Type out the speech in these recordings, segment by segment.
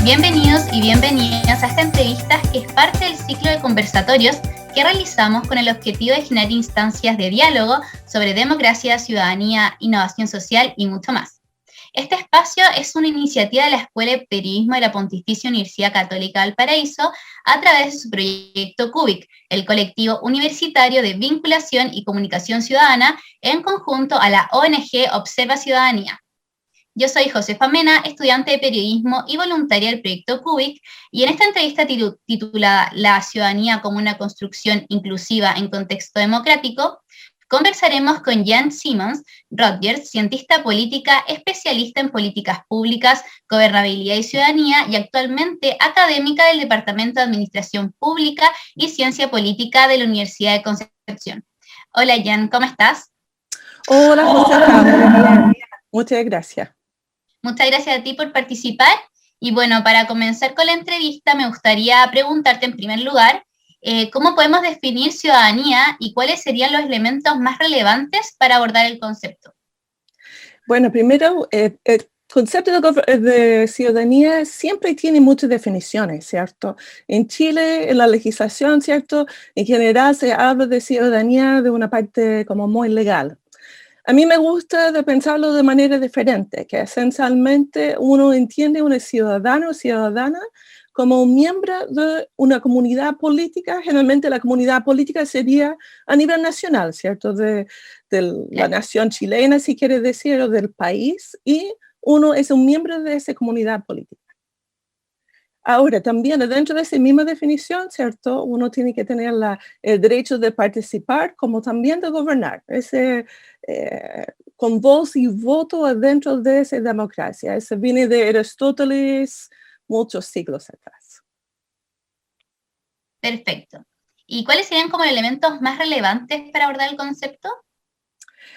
Bienvenidos y bienvenidas a esta entrevista que es parte del ciclo de conversatorios que realizamos con el objetivo de generar instancias de diálogo sobre democracia, ciudadanía, innovación social y mucho más. Este espacio es una iniciativa de la Escuela de Periodismo de la Pontificia Universidad Católica de Valparaíso a través de su proyecto CUBIC, el colectivo universitario de vinculación y comunicación ciudadana en conjunto a la ONG Observa Ciudadanía. Yo soy Josefa Mena, estudiante de periodismo y voluntaria del proyecto CUBIC, y en esta entrevista titulada La ciudadanía como una construcción inclusiva en contexto democrático, conversaremos con Jan Simons Rodgers, cientista política, especialista en políticas públicas, gobernabilidad y ciudadanía, y actualmente académica del Departamento de Administración Pública y Ciencia Política de la Universidad de Concepción. Hola Jan, ¿cómo estás? Hola Josefa, muy bien. Muchas gracias. Muchas gracias a ti por participar. Y bueno, para comenzar con la entrevista, me gustaría preguntarte en primer lugar, ¿cómo podemos definir ciudadanía y cuáles serían los elementos más relevantes para abordar el concepto? Bueno, primero, el concepto de ciudadanía siempre tiene muchas definiciones, ¿cierto? En Chile, en la legislación, ¿cierto? En general se habla de ciudadanía de una parte como muy legal. A mí me gusta de pensarlo de manera diferente, que esencialmente uno entiende un ciudadano o ciudadana como un miembro de una comunidad política. Generalmente la comunidad política sería a nivel nacional, ¿cierto? De la nación chilena, si quiere decir, o del país, y uno es un miembro de esa comunidad política. Ahora, también dentro de esa misma definición, ¿cierto? Uno tiene que tener el derecho de participar como también de gobernar. Con voz y voto dentro de esa democracia. Eso viene de Aristóteles muchos siglos atrás. Perfecto. ¿Y cuáles serían como elementos más relevantes para abordar el concepto?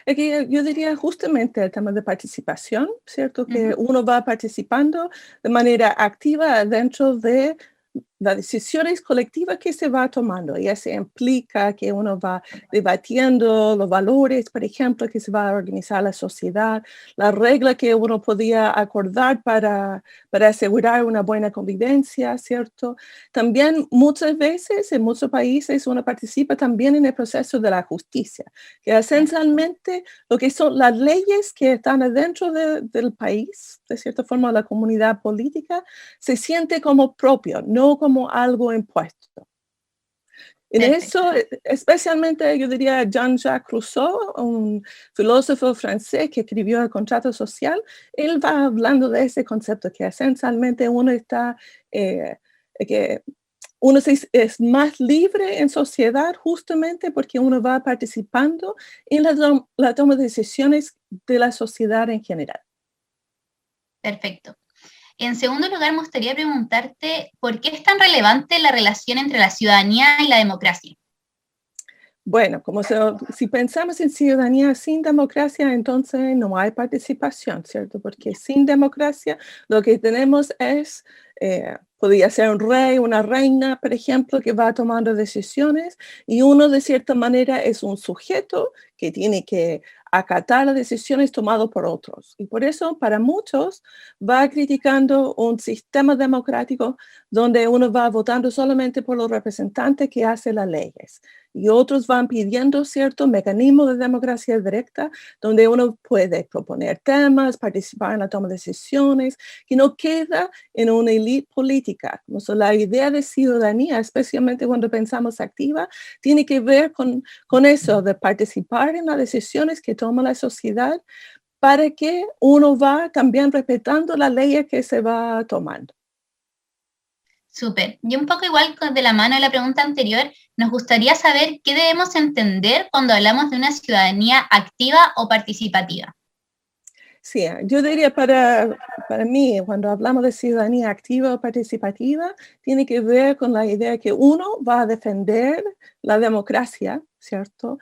Es que yo diría justamente el tema de participación, ¿cierto? Que uno va participando de manera activa dentro de las decisiones colectivas que se va tomando, y eso implica que uno va debatiendo los valores, por ejemplo, que se va a organizar la sociedad, las reglas que uno podía acordar para asegurar una buena convivencia, ¿cierto? También muchas veces en muchos países uno participa también en el proceso de la justicia, que esencialmente lo que son las leyes que están adentro del país, de cierta forma la comunidad política, se siente como propio, no como algo impuesto. En eso, especialmente yo diría Jean-Jacques Rousseau, un filósofo francés que escribió el contrato social, él va hablando de ese concepto que esencialmente uno está, que uno es más libre en sociedad justamente porque uno va participando en la toma de decisiones de la sociedad en general. Perfecto. En segundo lugar, me gustaría preguntarte por qué es tan relevante la relación entre la ciudadanía y la democracia. Bueno, si pensamos en ciudadanía sin democracia, entonces no hay participación, ¿cierto? Porque sin democracia lo que tenemos es, podría ser un rey, una reina, por ejemplo, que va tomando decisiones, y uno de cierta manera es un sujeto que tiene que acatar las decisiones tomadas por otros. Y por eso, para muchos, va criticando un sistema democrático donde uno va votando solamente por los representantes que hacen las leyes. Y otros van pidiendo cierto mecanismo de democracia directa donde uno puede proponer temas, participar en la toma de decisiones, que no queda en una élite política. O sea, la idea de ciudadanía, especialmente cuando pensamos activa, tiene que ver con eso, de participar en las decisiones que toma la sociedad para que uno va también respetando las leyes que se va tomando. Súper. Y un poco igual de la mano de la pregunta anterior, nos gustaría saber qué debemos entender cuando hablamos de una ciudadanía activa o participativa. Sí, yo diría para mí, cuando hablamos de ciudadanía activa o participativa, tiene que ver con la idea que uno va a defender la democracia, ¿cierto?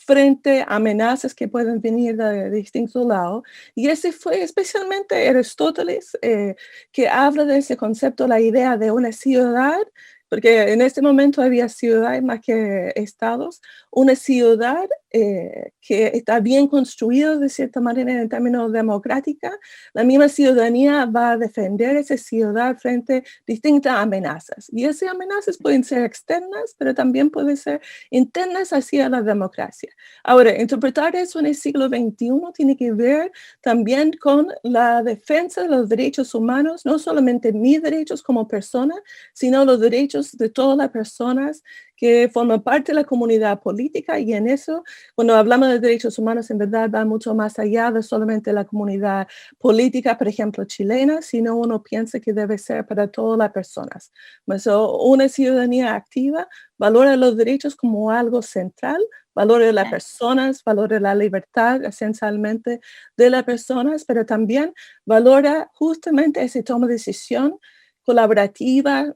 Frente a amenazas que pueden venir de distintos lados. Y ese fue especialmente Aristóteles, que habla de ese concepto, la idea de una ciudad, porque en este momento había ciudades más que estados, una ciudad que está bien construido de cierta manera en términos democráticos, la misma ciudadanía va a defender esa ciudad frente a distintas amenazas. Y esas amenazas pueden ser externas, pero también pueden ser internas hacia la democracia. Ahora, interpretar eso en el siglo XXI tiene que ver también con la defensa de los derechos humanos, no solamente mis derechos como persona, sino los derechos de todas las personas que forman parte de la comunidad política, y en eso, cuando hablamos de derechos humanos, en verdad va mucho más allá de solamente la comunidad política, por ejemplo, chilena, sino uno piensa que debe ser para todas las personas. Una ciudadanía activa valora los derechos como algo central, valora las personas, valora la libertad esencialmente de las personas, pero también valora justamente ese toma de decisión colaborativa,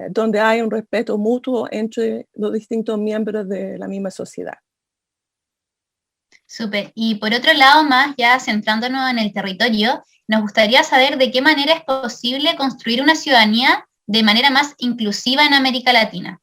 donde hay un respeto mutuo entre los distintos miembros de la misma sociedad. Súper. Y por otro lado, más ya centrándonos en el territorio, nos gustaría saber de qué manera es posible construir una ciudadanía de manera más inclusiva en América Latina.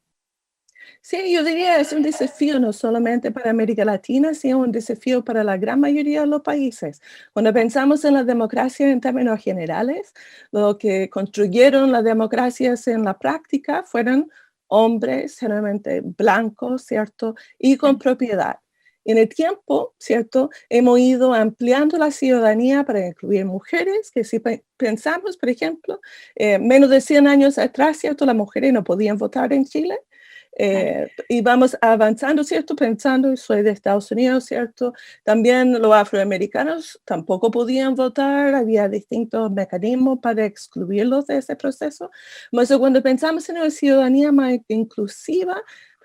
Sí, yo diría que es un desafío no solamente para América Latina, sino un desafío para la gran mayoría de los países. Cuando pensamos en la democracia en términos generales, lo que construyeron las democracias en la práctica fueron hombres generalmente blancos, ¿cierto? Y con propiedad. En el tiempo, ¿cierto? Hemos ido ampliando la ciudadanía para incluir mujeres, que si pensamos, por ejemplo, menos de 100 años atrás, ¿cierto? Las mujeres no podían votar en Chile. Y vamos avanzando, ¿cierto? Pensando, soy de Estados Unidos, ¿cierto? También los afroamericanos tampoco podían votar, había distintos mecanismos para excluirlos de ese proceso. Entonces, cuando pensamos en una ciudadanía más inclusiva,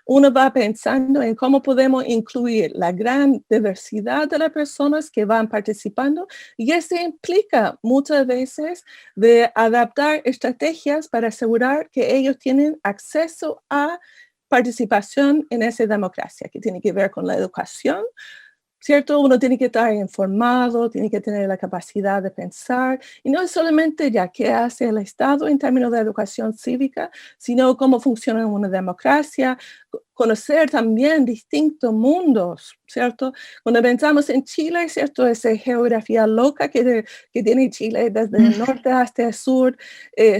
uno va pensando en cómo podemos incluir la gran diversidad de las personas que van participando, y eso implica muchas veces de adaptar estrategias para asegurar que ellos tienen acceso a participación en esa democracia, que tiene que ver con la educación, ¿cierto? Uno tiene que estar informado, tiene que tener la capacidad de pensar, y no es solamente ya qué hace el Estado en términos de educación cívica, sino cómo funciona una democracia, conocer también distintos mundos, ¿cierto? Cuando pensamos en Chile, ¿cierto? Esa geografía loca que tiene Chile desde el norte hasta el sur,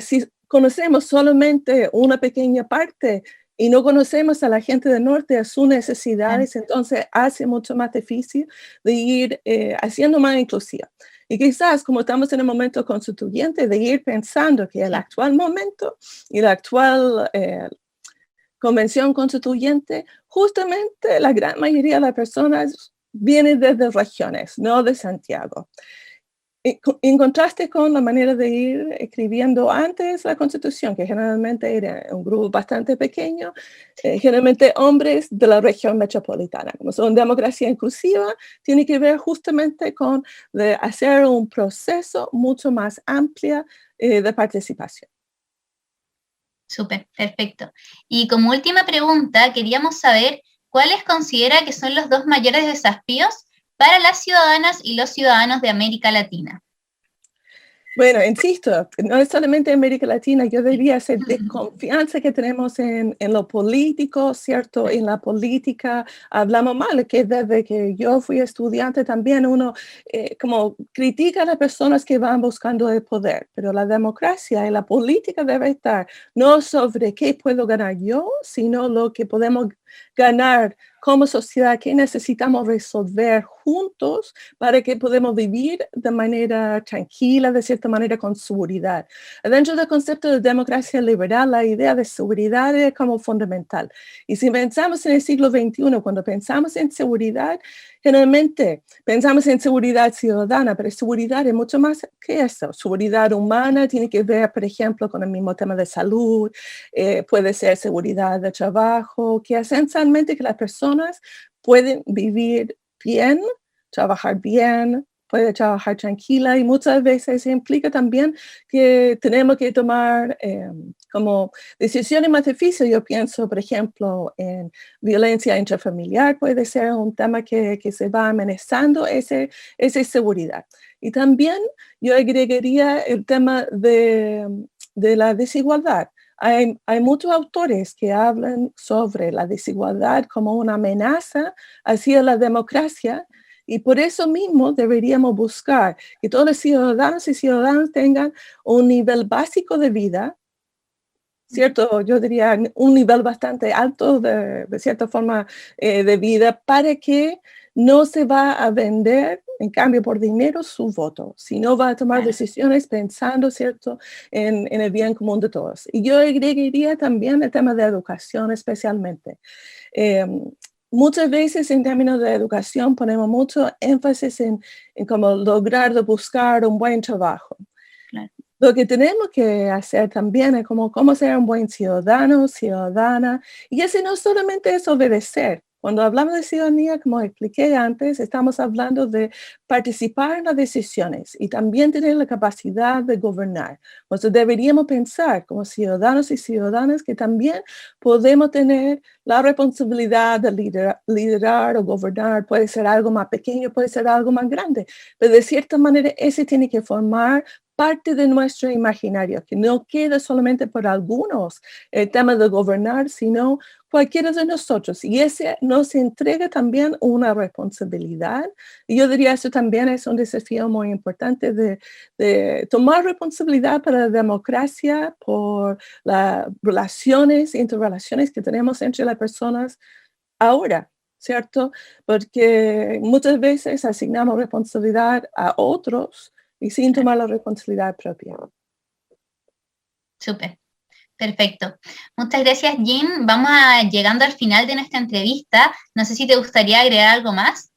si conocemos solamente una pequeña parte y no conocemos a la gente del norte, a sus necesidades, entonces hace mucho más difícil de ir haciendo más inclusiva. Y quizás, como estamos en el momento constituyente, de ir pensando que el actual momento y la actual convención constituyente, justamente la gran mayoría de las personas vienen desde regiones, no de Santiago. En contraste con la manera de ir escribiendo antes la Constitución, que generalmente era un grupo bastante pequeño, generalmente hombres de la región metropolitana. Como son democracia inclusiva, tiene que ver justamente con de hacer un proceso mucho más amplio de participación. Súper, perfecto. Y como última pregunta, queríamos saber cuáles considera que son los dos mayores desafíos para las ciudadanas y los ciudadanos de América Latina. Bueno, insisto, no es solamente América Latina, yo diría esa desconfianza que tenemos en lo político, ¿cierto? En la política hablamos mal, que desde que yo fui estudiante también uno como critica a las personas que van buscando el poder, pero la democracia y la política debe estar no sobre qué puedo ganar yo, sino lo que podemos ganar como sociedad, que necesitamos resolver juntos para que podamos vivir de manera tranquila, de cierta manera con seguridad. Dentro del concepto de democracia liberal, la idea de seguridad es como fundamental. Y si pensamos en el siglo XXI, cuando pensamos en seguridad, generalmente pensamos en seguridad ciudadana, pero seguridad es mucho más que eso. Seguridad humana tiene que ver, por ejemplo, con el mismo tema de salud, puede ser seguridad de trabajo, que esencialmente que las personas pueden vivir bien, trabajar bien, puede trabajar tranquila, y muchas veces implica también que tenemos que tomar como decisiones más difíciles. Yo pienso, por ejemplo, en violencia intrafamiliar, puede ser un tema que se va amenazando esa seguridad. Y también yo agregaría el tema de la desigualdad. hay muchos autores que hablan sobre la desigualdad como una amenaza hacia la democracia. Y por eso mismo deberíamos buscar que todos los ciudadanos y ciudadanas tengan un nivel básico de vida, ¿cierto? Yo diría un nivel bastante alto de cierta forma de vida, para que no se va a vender, en cambio, por dinero su voto, sino va a tomar decisiones pensando, ¿cierto?, en el bien común de todos. Y yo agregaría también el tema de educación especialmente. Muchas veces en términos de educación ponemos mucho énfasis en cómo lograr de buscar un buen trabajo. Claro. Lo que tenemos que hacer también es cómo ser un buen ciudadano, ciudadana, y ese no solamente es obedecer. Cuando hablamos de ciudadanía, como expliqué antes, estamos hablando de participar en las decisiones y también tener la capacidad de gobernar. Entonces deberíamos pensar como ciudadanos y ciudadanas que también podemos tener la responsabilidad de liderar o gobernar. Puede ser algo más pequeño, puede ser algo más grande, pero de cierta manera ese tiene que formar parte de nuestro imaginario, que no queda solamente por algunos el tema de gobernar, sino cualquiera de nosotros. Y ese nos entrega también una responsabilidad. Y yo diría eso también es un desafío muy importante de tomar responsabilidad para la democracia, por las relaciones, interrelaciones que tenemos entre las personas ahora, ¿cierto? Porque muchas veces asignamos responsabilidad a otros y sin tomar la responsabilidad propia. Súper, perfecto. Muchas gracias, Jean. Vamos llegando al final de nuestra entrevista. No sé si te gustaría agregar algo más.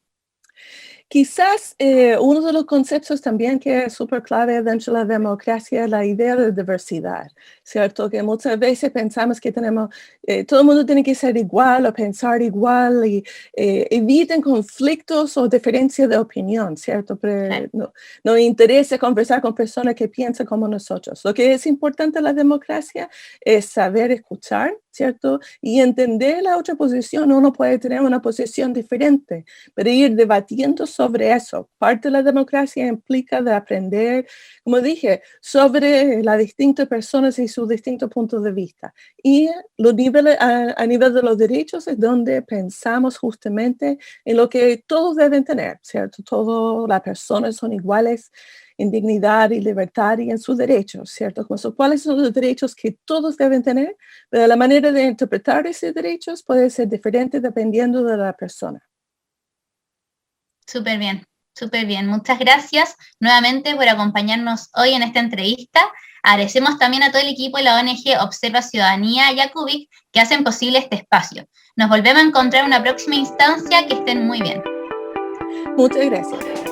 Quizás uno de los conceptos también que es súper clave dentro de la democracia es la idea de diversidad, ¿cierto? Que muchas veces pensamos que todo el mundo tiene que ser igual o pensar igual y eviten conflictos o diferencias de opinión, ¿cierto? Pero no interesa conversar con personas que piensan como nosotros. Lo que es importante en la democracia es saber escuchar, ¿cierto? Y entender la otra posición. Uno puede tener una posición diferente, pero ir debatiendo sobre eso. Parte de la democracia implica de aprender, como dije, sobre las distintas personas y sus distintos puntos de vista. Y a nivel de los derechos es donde pensamos justamente en lo que todos deben tener, ¿cierto? Todas las personas son iguales en dignidad y libertad y en sus derechos, ¿cierto? ¿Cuáles son los derechos que todos deben tener? Pero la manera de interpretar esos derechos puede ser diferente dependiendo de la persona. Súper bien, súper bien. Muchas gracias nuevamente por acompañarnos hoy en esta entrevista. Agradecemos también a todo el equipo de la ONG Observa Ciudadanía y a Cubic que hacen posible este espacio. Nos volvemos a encontrar en una próxima instancia. Que estén muy bien. Muchas gracias.